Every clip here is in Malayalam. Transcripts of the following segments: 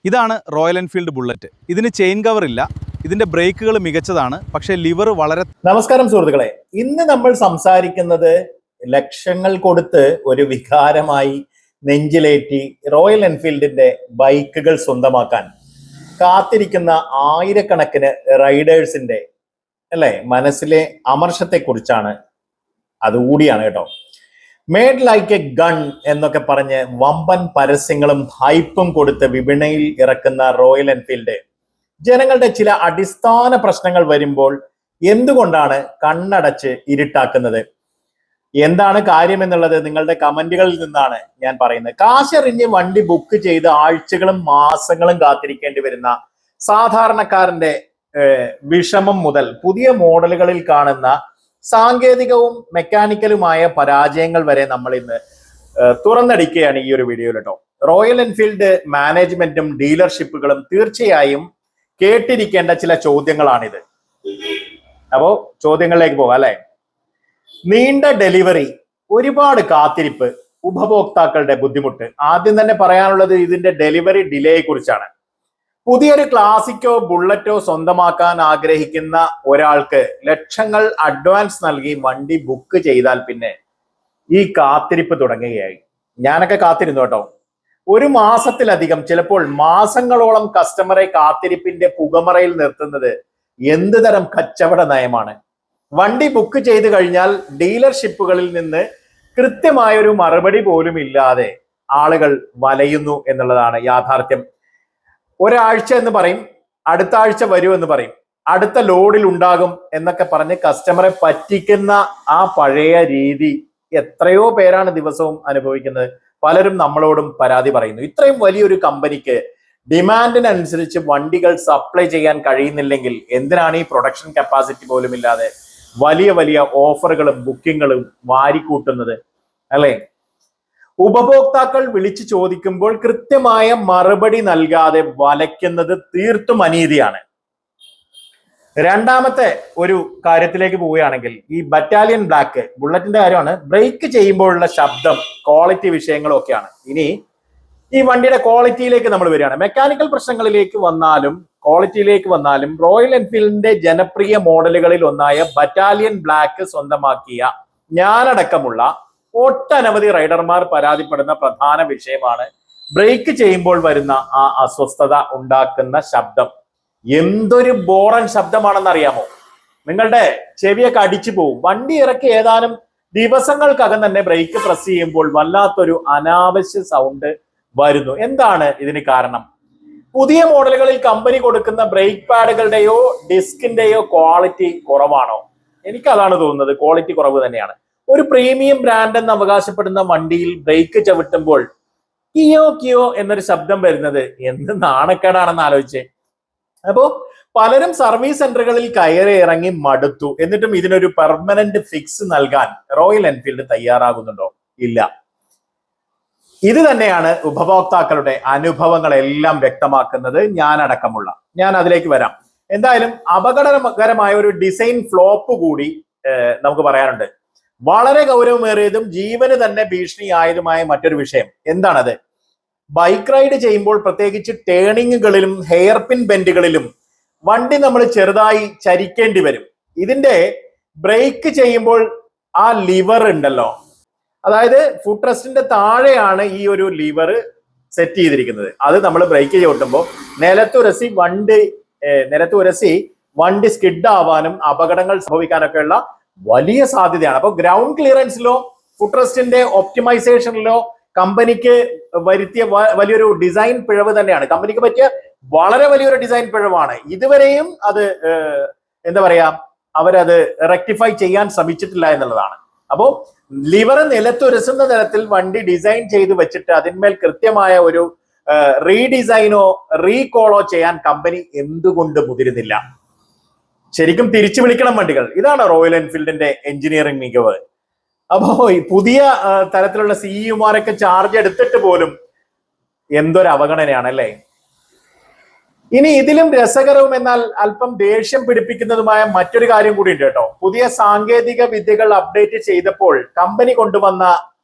ഇതാണ് റോയൽ എൻഫീൽഡ് ബുള്ളറ്റ്. ഇതിന് ചെയിൻ കവർ ഇല്ല. ഇതിന്റെ ബ്രേക്കുകൾ മികച്ചതാണ്, പക്ഷേ ലിവർ വളരെ... നമസ്കാരം സുഹൃത്തുക്കളെ, ഇന്ന് നമ്മൾ സംസാരിക്കുന്നത് ലക്ഷങ്ങൾ കൊടുത്ത് ഒരു വികാരമായി നെഞ്ചിലേറ്റി റോയൽ എൻഫീൽഡിന്റെ ബൈക്കുകൾ സ്വന്തമാക്കാൻ കാത്തിരിക്കുന്ന ആയിരക്കണക്കിന് റൈഡേഴ്സിന്റെ മനസ്സിലെ അമർഷത്തെ കുറിച്ചാണ്. അതുകൂടിയാണ് കേട്ടോ. മേഡ് ലൈക്ക് എ ഗൺ എന്നൊക്കെ പറഞ്ഞ് വമ്പൻ പരസ്യങ്ങളും ഹൈപ്പും കൊടുത്ത് വിപണിയിൽ ഇറക്കുന്ന റോയൽ എൻഫീൽഡ് ജനങ്ങളുടെ ചില അടിസ്ഥാന പ്രശ്നങ്ങൾ വരുമ്പോൾ എന്തുകൊണ്ടാണ് കണ്ണടച്ച് ഇരുട്ടാക്കുന്നത്? എന്താണ് കാര്യം എന്നുള്ളത് നിങ്ങളുടെ കമന്റുകളിൽ നിന്നാണ് ഞാൻ പറയുന്നത്. കാശെറിഞ്ഞ് വണ്ടി ബുക്ക് ചെയ്ത് ആഴ്ചകളും മാസങ്ങളും കാത്തിരിക്കേണ്ടി വരുന്ന സാധാരണക്കാരന്റെ വിഷമം മുതൽ പുതിയ മോഡലുകളിൽ കാണുന്ന സാങ്കേതികവും മെക്കാനിക്കലുമായ പരാജയങ്ങൾ വരെ നമ്മൾ ഇന്ന് തുറന്നടിക്കുകയാണ് ഈ ഒരു വീഡിയോയിൽ കേട്ടോ. റോയൽ എൻഫീൽഡ് മാനേജ്മെന്റും ഡീലർഷിപ്പുകളും തീർച്ചയായും കേട്ടിരിക്കേണ്ട ചില ചോദ്യങ്ങളാണിത്. അപ്പോ ചോദ്യങ്ങളിലേക്ക് പോകാം അല്ലെ. നീണ്ട ഡെലിവറി, ഒരുപാട് കാത്തിരിപ്പ്, ഉപഭോക്താക്കളുടെ ബുദ്ധിമുട്ട്. ആദ്യം തന്നെ പറയാനുള്ളത് ഇതിന്റെ ഡെലിവറി ഡിലേയെ കുറിച്ചാണ്. പുതിയൊരു ക്ലാസിക്കോ ബുള്ളറ്റോ സ്വന്തമാക്കാൻ ആഗ്രഹിക്കുന്ന ഒരാൾക്ക് ലക്ഷങ്ങൾ അഡ്വാൻസ് നൽകി വണ്ടി ബുക്ക് ചെയ്താൽ പിന്നെ ഈ കാത്തിരിപ്പ് തുടങ്ങുകയായി. ഞാനൊക്കെ കാത്തിരുന്നു കേട്ടോ. ഒരു മാസത്തിലധികം, ചിലപ്പോൾ മാസങ്ങളോളം കസ്റ്റമറെ കാത്തിരിപ്പിന്റെ പുകമറയിൽ നിർത്തുന്നത് എന്ത് തരം കച്ചവട നയമാണ്? വണ്ടി ബുക്ക് ചെയ്ത് കഴിഞ്ഞാൽ ഡീലർഷിപ്പുകളിൽ നിന്ന് കൃത്യമായൊരു മറുപടി പോലും ഇല്ലാതെ ആളുകൾ വലയുന്നു എന്നുള്ളതാണ് യാഥാർത്ഥ്യം. ഒരാഴ്ച എന്ന് പറയും, അടുത്ത ആഴ്ച വരൂ എന്ന് പറയും, അടുത്ത ലോഡിൽ ഉണ്ടാകും എന്നൊക്കെ പറഞ്ഞ് കസ്റ്റമറെ പറ്റിക്കുന്ന ആ പഴയ രീതി എത്രയോ പേരാണ് ദിവസവും അനുഭവിക്കുന്നത്. പലരും നമ്മളോടും പരാതി പറയുന്നു. ഇത്രയും വലിയൊരു കമ്പനിക്ക് ഡിമാൻഡിനനുസരിച്ച് വണ്ടികൾ സപ്ലൈ ചെയ്യാൻ കഴിയുന്നില്ലെങ്കിൽ എന്തിനാണ് ഈ പ്രൊഡക്ഷൻ കപ്പാസിറ്റി പോലും ഇല്ലാതെ വലിയ വലിയ ഓഫറുകളും ബുക്കിങ്ങുകളും വാരിക്കൂട്ടുന്നത് അല്ലെ? ഉപഭോക്താക്കൾ വിളിച്ചു ചോദിക്കുമ്പോൾ കൃത്യമായ മറുപടി നൽകാതെ വലയ്ക്കുന്നത് തീർത്തും അനീതിയാണ്. രണ്ടാമത്തെ ഒരു കാര്യത്തിലേക്ക് പോവുകയാണെങ്കിൽ, ഈ ബറ്റാലിയൻ ബ്ലാക്ക് ബുള്ളറ്റിന്റെ കാര്യമാണ്. ബ്രേക്ക് ചെയ്യുമ്പോഴുള്ള ശബ്ദം, ക്വാളിറ്റി വിഷയങ്ങളും ഒക്കെയാണ്. ഇനി ഈ വണ്ടിയുടെ ക്വാളിറ്റിയിലേക്ക് നമ്മൾ വരികയാണ്. മെക്കാനിക്കൽ പ്രശ്നങ്ങളിലേക്ക് വന്നാലും ക്വാളിറ്റിയിലേക്ക് വന്നാലും റോയൽ എൻഫീൽഡിന്റെ ജനപ്രിയ മോഡലുകളിൽ ഒന്നായ ബറ്റാലിയൻ ബ്ലാക്ക് സ്വന്തമാക്കിയ ഞാനടക്കമുള്ള ഒട്ടനവധി റൈഡർമാർ പരാതിപ്പെടുന്ന പ്രധാന വിഷയമാണ് ബ്രേക്ക് ചെയ്യുമ്പോൾ വരുന്ന ആ അസ്വസ്ഥത ഉണ്ടാക്കുന്ന ശബ്ദം. എന്തൊരു ബോറൻ ശബ്ദമാണെന്ന് അറിയാമോ? നിങ്ങളുടെ ചെവിയൊക്കെ അടിച്ചു പോവും. വണ്ടി ഇറക്കി ഏതാനും ദിവസങ്ങൾക്കകം തന്നെ ബ്രേക്ക് പ്രസ് ചെയ്യുമ്പോൾ വല്ലാത്തൊരു അനാവശ്യ സൗണ്ട് വരുന്നു. എന്താണ് ഇതിന് കാരണം? പുതിയ മോഡലുകളിൽ കമ്പനി കൊടുക്കുന്ന ബ്രേക്ക് പാഡുകളുടെയോ ഡിസ്കിന്റെയോ ക്വാളിറ്റി കുറവാണോ? എനിക്ക് അതാണ് തോന്നുന്നത്. ക്വാളിറ്റി കുറവ് തന്നെയാണ്. ഒരു പ്രീമിയം ബ്രാൻഡ് എന്ന് അവകാശപ്പെടുന്ന വണ്ടിയിൽ ബ്രേക്ക് ചവിട്ടുമ്പോൾ കിയോ കിയോ എന്നൊരു ശബ്ദം വരുന്നത് എന്ത് നാണക്കേടാണെന്ന് ആലോചിച്ചേ. അപ്പോ പലരും സർവീസ് സെന്ററുകളിൽ കയറി ഇറങ്ങി മടുത്തു. എന്നിട്ടും ഇതിനൊരു പെർമനന്റ് ഫിക്സ് നൽകാൻ റോയൽ എൻഫീൽഡ് തയ്യാറാകുന്നുണ്ടോ? ഇല്ല. ഇത് തന്നെയാണ് ഉപഭോക്താക്കളുടെ അനുഭവങ്ങളെല്ലാം വ്യക്തമാക്കുന്നത്, ഞാൻ അതിലേക്ക് വരാം. എന്തായാലും അപകടകരമായ ഒരു ഡിസൈൻ ഫ്ലോപ്പ് കൂടി നമുക്ക് പറയാനുണ്ട്. വളരെ ഗൗരവമേറിയതും ജീവന് തന്നെ ഭീഷണിയായതുമായ മറ്റൊരു വിഷയം എന്താണത്? ബൈക്ക് റൈഡ് ചെയ്യുമ്പോൾ പ്രത്യേകിച്ച് ടേണിങ്ങുകളിലും ഹെയർ പിൻ ബെൻഡുകളിലും വണ്ടി നമ്മൾ ചെറുതായി ചരിക്കേണ്ടി വരും. ഇതിന്റെ ബ്രേക്ക് ചെയ്യുമ്പോൾ ആ ലിവർ ഉണ്ടല്ലോ, അതായത് ഫുട് റെസ്റ്റിന്റെ താഴെയാണ് ഈ ഒരു ലിവർ സെറ്റ് ചെയ്തിരിക്കുന്നത്. അത് നമ്മൾ ബ്രേക്ക് ചവിട്ടുമ്പോൾ നിലത്തുരസി വണ്ടി സ്കിഡ് ആവാനും അപകടങ്ങൾ സംഭവിക്കാനൊക്കെ ഉള്ള വലിയ സാധ്യതയാണ്. അപ്പൊ ഗ്രൗണ്ട് ക്ലിയറൻസിലോ ഫുട് റെസ്റ്റിന്റെ ഒപ്റ്റിമൈസേഷനിലോ കമ്പനിക്ക് വരുത്തിയ വലിയൊരു ഡിസൈൻ പിഴവ് തന്നെയാണ്. കമ്പനിക്ക് പറ്റിയ വളരെ വലിയൊരു ഡിസൈൻ പിഴവാണ്. ഇതുവരെയും അത് അവരത് റെക്ടിഫൈ ചെയ്യാൻ ശ്രമിച്ചിട്ടില്ല എന്നുള്ളതാണ്. അപ്പോ ലിവർ നിലത്തുരസുന്ന തരത്തിൽ വണ്ടി ഡിസൈൻ ചെയ്ത് വെച്ചിട്ട് അതിന്മേൽ കൃത്യമായ ഒരു റീഡിസൈനോ റീകോളോ ചെയ്യാൻ കമ്പനി എന്തുകൊണ്ട് മുതിരുന്നില്ല? ശരിക്കും തിരിച്ചു വിളിക്കണം വണ്ടികൾ. ഇതാണ് റോയൽ എൻഫീൽഡിന്റെ എഞ്ചിനീയറിംഗ് മികവ്. അപ്പോ ഈ പുതിയ തരത്തിലുള്ള സിഇഒമാരൊക്കെ ചാർജ് എടുത്തിട്ട് പോലും എന്തൊരു അവഗണനയാണ് അല്ലേ? ഇനി ഇതിലും രസകരവും എന്നാൽ അല്പം ദേഷ്യം പിടിപ്പിക്കുന്നതുമായ മറ്റൊരു കാര്യം കൂടി ഉണ്ട് കേട്ടോ. പുതിയ സാങ്കേതിക വിദ്യകൾ അപ്ഡേറ്റ് ചെയ്തപ്പോൾ കമ്പനി കൊണ്ടുവന്ന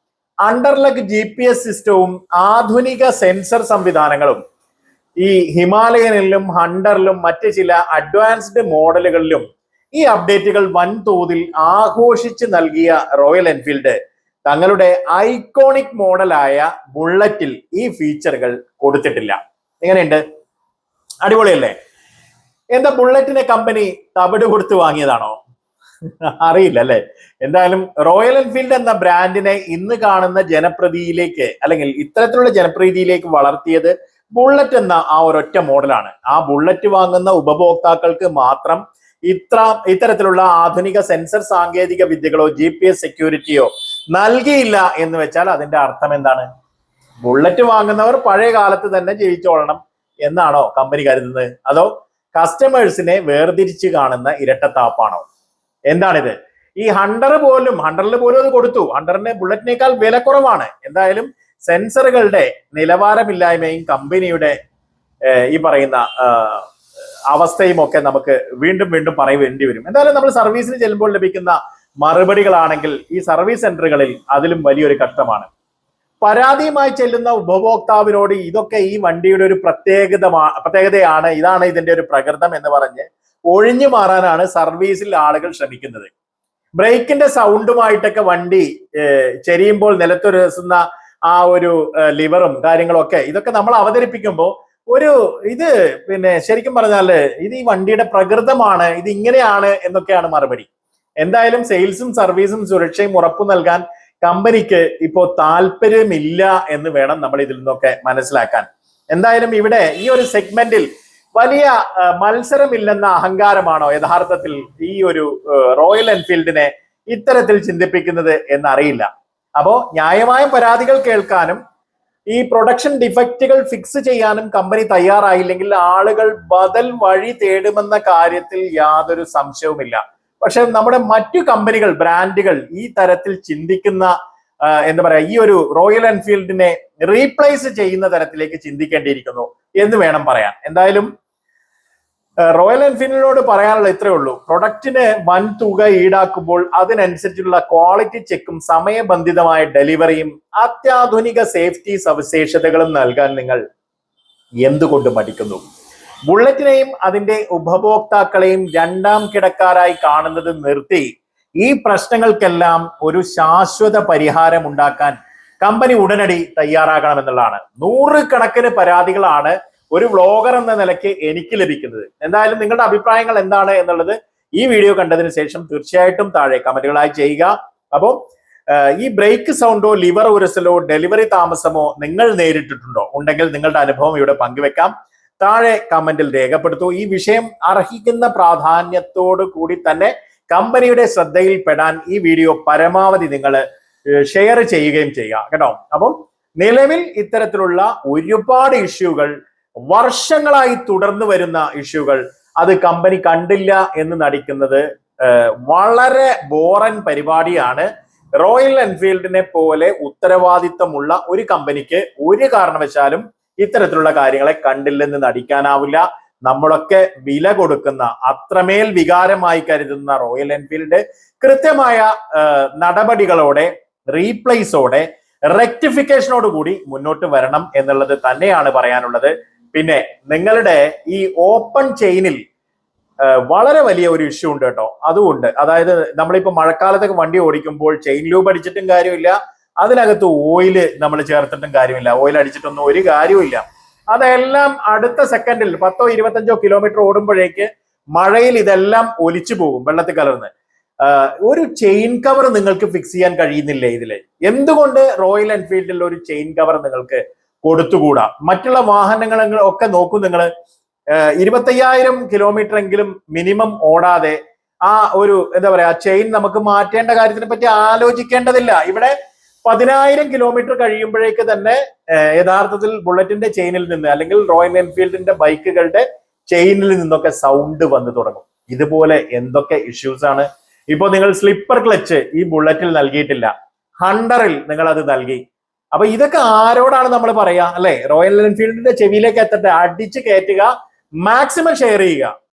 അണ്ടർലഗ് GPS സിസ്റ്റവും ആധുനിക സെൻസർ സംവിധാനങ്ങളും ഈ ഹിമാലയനിലും ഹണ്ടറിലും മറ്റ് ചില അഡ്വാൻസ്ഡ് മോഡലുകളിലും ഈ അപ്ഡേറ്റുകൾ വൻതോതിൽ ആഘോഷിച്ച് നൽകിയ റോയൽ എൻഫീൽഡ് തങ്ങളുടെ ഐക്കോണിക് മോഡലായ ബുള്ളറ്റിൽ ഈ ഫീച്ചറുകൾ കൊടുത്തിട്ടില്ല. എങ്ങനെയുണ്ട്? അടിപൊളിയല്ലേ? എന്താ ബുള്ളറ്റിനെ കമ്പനി തവിട് കൊടുത്ത് വാങ്ങിയതാണോ? അറിയില്ല അല്ലെ. എന്തായാലും റോയൽ എൻഫീൽഡ് എന്ന ബ്രാൻഡിനെ ഇന്ന് കാണുന്ന ജനപ്രീതിയിലേക്ക് അല്ലെങ്കിൽ ഇത്തരത്തിലുള്ള ജനപ്രീതിയിലേക്ക് വളർത്തിയത് ബുള്ളറ്റ് എന്ന ആ ഒരൊറ്റ മോഡലാണ്. ആ ബുള്ളറ്റ് വാങ്ങുന്ന ഉപഭോക്താക്കൾക്ക് മാത്രം ഇത്തരത്തിലുള്ള ആധുനിക സെൻസർ സാങ്കേതിക വിദ്യകളോ GPS സെക്യൂരിറ്റിയോ നൽകിയില്ല എന്ന് വെച്ചാൽ അതിന്റെ അർത്ഥം എന്താണ്? ബുള്ളറ്റ് വാങ്ങുന്നവർ പഴയ കാലത്ത് തന്നെ ജയിച്ചോളണം എന്നാണോ കമ്പനി കരുതുന്നത്? അതോ കസ്റ്റമേഴ്സിനെ വേർതിരിച്ച് കാണുന്ന ഇരട്ടത്താപ്പാണോ? എന്താണിത്? ഈ ഹണ്ടറിൽ പോലും അത് കൊടുത്തു. ഹണ്ടറിന് ബുള്ളറ്റിനേക്കാൾ വില കുറവാണ്. എന്തായാലും സെൻസറുകളുടെ നിലവാരമില്ലായ്മയും കമ്പനിയുടെ ഈ പറയുന്ന അവസ്ഥയും ഒക്കെ നമുക്ക് വീണ്ടും വീണ്ടും പറയേണ്ടി വരും. എന്തായാലും നമ്മൾ സർവീസിന് ചെല്ലുമ്പോൾ ലഭിക്കുന്ന മറുപടികളാണെങ്കിൽ ഈ സർവീസ് സെന്ററുകളിൽ അതിലും വലിയൊരു കഷ്ടമാണ്. പരാതിയുമായി ചെല്ലുന്ന ഉപഭോക്താവിനോട് ഇതൊക്കെ ഈ വണ്ടിയുടെ ഒരു പ്രത്യേകതയാണ്, ഇതാണ് ഇതിന്റെ ഒരു പ്രകൃതം എന്ന് പറഞ്ഞ് ഒഴിഞ്ഞു മാറാനാണ് സർവീസിൽ ആളുകൾ ശ്രമിക്കുന്നത്. ബ്രേക്കിന്റെ സൗണ്ടുമായിട്ടൊക്കെ വണ്ടി ചെരിയുമ്പോൾ നിലത്തുരസുന്ന ആ ഒരു ലിവറും കാര്യങ്ങളൊക്കെ ഇതൊക്കെ നമ്മൾ അവതരിപ്പിക്കുമ്പോൾ ഇത് ശരിക്കും പറഞ്ഞാല് ഇത് ഈ വണ്ടിയുടെ പ്രകൃതമാണ്, ഇത് ഇങ്ങനെയാണ് എന്നൊക്കെയാണ് മറുപടി. എന്തായാലും സെയിൽസും സർവീസും സുരക്ഷയും ഉറപ്പു നൽകാൻ കമ്പനിക്ക് ഇപ്പോ താല്പര്യമില്ല എന്ന് വേണം നമ്മൾ ഇതിൽ നിന്നൊക്കെ മനസ്സിലാക്കാൻ. എന്തായാലും ഇവിടെ ഈ ഒരു സെഗ്മെന്റിൽ വലിയ മത്സരമില്ലെന്ന അഹങ്കാരമാണോ യഥാർത്ഥത്തിൽ ഈ ഒരു റോയൽ എൻഫീൽഡിനെ ഇത്തരത്തിൽ ചിന്തിപ്പിക്കുന്നത് എന്നറിയില്ല. അപ്പോ ന്യായമായ പരാതികൾ കേൾക്കാനും ഈ പ്രൊഡക്ഷൻ ഡിഫക്റ്റുകൾ ഫിക്സ് ചെയ്യാനും കമ്പനി തയ്യാറായില്ലെങ്കിൽ ആളുകൾ ബദൽ വഴി തേടുമെന്ന കാര്യത്തിൽ യാതൊരു സംശയവുമില്ല. പക്ഷെ നമ്മുടെ മറ്റു കമ്പനികൾ, ബ്രാൻഡുകൾ ഈ തരത്തിൽ ചിന്തിക്കുന്ന എന്താ പറയാ ഈ ഒരു റോയൽ എൻഫീൽഡിനെ റീപ്ലേസ് ചെയ്യുന്ന തരത്തിലേക്ക് ചിന്തിക്കേണ്ടിയിരിക്കുന്നു എന്ന് വേണം പറയാൻ. എന്തായാലും റോയൽ എൻഫീൽഡിനോട് പറയാനുള്ള ഇത്രയേ ഉള്ളൂ. പ്രൊഡക്റ്റിന് വൻ തുക ഈടാക്കുമ്പോൾ അതിനനുസരിച്ചുള്ള ക്വാളിറ്റി ചെക്കും സമയബന്ധിതമായ ഡെലിവറിയും അത്യാധുനിക സേഫ്റ്റി സവിശേഷതകളും നൽകാൻ നിങ്ങൾ എന്തുകൊണ്ട് മടിക്കുന്നു? ബുള്ളറ്റിനെയും അതിന്റെ ഉപഭോക്താക്കളെയും രണ്ടാം കിടക്കാരായി കാണുന്നത് നിർത്തി ഈ പ്രശ്നങ്ങൾക്കെല്ലാം ഒരു ശാശ്വത പരിഹാരം ഉണ്ടാക്കാൻ കമ്പനി ഉടനടി തയ്യാറാകണമെന്നുള്ളതാണ്. നൂറുകണക്കിന് പരാതികളാണ് ഒരു വ്ളോഗർ എന്ന നിലയ്ക്ക് എനിക്ക് ലഭിക്കുന്നത്. എന്തായാലും നിങ്ങളുടെ അഭിപ്രായങ്ങൾ എന്താണ് എന്നുള്ളത് ഈ വീഡിയോ കണ്ടതിന് ശേഷം തീർച്ചയായിട്ടും താഴെ കമന്റുകളായി ചെയ്യുക. അപ്പോൾ ഈ ബ്രേക്ക് സൗണ്ടോ ലിവർ ഉരസലോ ഡെലിവറി താമസമോ നിങ്ങൾ നേരിട്ടിട്ടുണ്ടോ? ഉണ്ടെങ്കിൽ നിങ്ങളുടെ അനുഭവം ഇവിടെ പങ്കുവെക്കാം. താഴെ കമന്റിൽ രേഖപ്പെടുത്തൂ. ഈ വിഷയം അർഹിക്കുന്ന പ്രാധാന്യത്തോടു കൂടി തന്നെ കമ്പനിയുടെ ശ്രദ്ധയിൽപ്പെടാൻ ഈ വീഡിയോ പരമാവധി നിങ്ങൾ ഷെയർ ചെയ്യുകയും ചെയ്യുക കേട്ടോ. അപ്പം നിലവിൽ ഇത്തരത്തിലുള്ള ഒരുപാട് ഇഷ്യൂകൾ, വർഷങ്ങളായി തുടർന്നു വരുന്ന ഇഷ്യൂകൾ, അത് കമ്പനി കണ്ടില്ല എന്ന് നടിക്കുന്നത് വളരെ ബോറൻ പരിപാടിയാണ്. റോയൽ എൻഫീൽഡിനെ പോലെ ഉത്തരവാദിത്തമുള്ള ഒരു കമ്പനിക്ക് ഒരു കാരണവശാലും ഇത്തരത്തിലുള്ള കാര്യങ്ങളെ കണ്ടില്ലെന്ന് നടിക്കാനാവില്ല. നമ്മളൊക്കെ വില കൊടുക്കുന്ന, അത്രമേൽ വികാരമായി കരുതുന്ന റോയൽ എൻഫീൽഡ് കൃത്യമായ നടപടികളോടെ, റീപ്ലേസോടെ, റെക്ടിഫിക്കേഷനോട് കൂടി മുന്നോട്ട് വരണം എന്നുള്ളത് തന്നെയാണ് പറയാനുള്ളത്. പിന്നെ നിങ്ങളുടെ ഈ ഓപ്പൺ ചെയിനിൽ വളരെ വലിയ ഒരു ഇഷ്യൂ ഉണ്ട് കേട്ടോ. അതുകൊണ്ട് അതായത് നമ്മളിപ്പോ മഴക്കാലത്തൊക്കെ വണ്ടി ഓടിക്കുമ്പോൾ ചെയിൻ ലൂബ് അടിച്ചിട്ടും കാര്യമില്ല, അതിനകത്ത് ഓയിൽ നമ്മൾ ചേർത്തിട്ടും കാര്യമില്ല, ഓയിൽ അടിച്ചിട്ടൊന്നും ഒരു കാര്യമില്ല. അതെല്ലാം അടുത്ത സെക്കൻഡിൽ 10-25 കിലോമീറ്റർ ഓടുമ്പോഴേക്ക് മഴയിൽ ഇതെല്ലാം ഒലിച്ചു പോകും, വെള്ളത്തിൽ കലർന്ന്. ഒരു ചെയിൻ കവർ നിങ്ങൾക്ക് ഫിക്സ് ചെയ്യാൻ കഴിയുന്നില്ലേ ഇതില്? എന്തുകൊണ്ട് റോയൽ എൻഫീൽഡിൽ ഒരു ചെയിൻ കവർ നിങ്ങൾക്ക് കൊടുത്തുകൂടാ? മറ്റുള്ള വാഹനങ്ങൾ ഒക്കെ നോക്കൂ നിങ്ങൾ, 25,000 കിലോമീറ്റർ എങ്കിലും മിനിമം ഓടാതെ ആ ഒരു എന്താ പറയാ ചെയിൻ നമുക്ക് മാറ്റേണ്ട കാര്യത്തിനെ പറ്റി ആലോചിക്കേണ്ടതില്ല. ഇവിടെ 10,000 കിലോമീറ്റർ കഴിയുമ്പോഴേക്ക് തന്നെ യഥാർത്ഥത്തിൽ ബുള്ളറ്റിന്റെ ചെയിനിൽ നിന്ന് അല്ലെങ്കിൽ റോയൽ എൻഫീൽഡിന്റെ ബൈക്കുകളുടെ ചെയിനിൽ നിന്നൊക്കെ സൗണ്ട് വന്നു തുടങ്ങും. ഇതുപോലെ എന്തൊക്കെ ഇഷ്യൂസ് ആണ്. ഇപ്പൊ നിങ്ങൾ സ്ലിപ്പർ ക്ലച്ച് ഈ ബുള്ളറ്റിൽ നൽകിയിട്ടില്ല, ഹണ്ടറിൽ നിങ്ങൾ അത് നൽകി. അപ്പൊ ഇതൊക്കെ ആരോടാണ് നമ്മൾ പറയാ അല്ലെ? റോയൽ എൻഫീൽഡിന്റെ ചെവിയിലേക്ക് എത്തട്ടെ, അടിച്ച് കയറ്റുക, മാക്സിമം ഷെയർ ചെയ്യുക.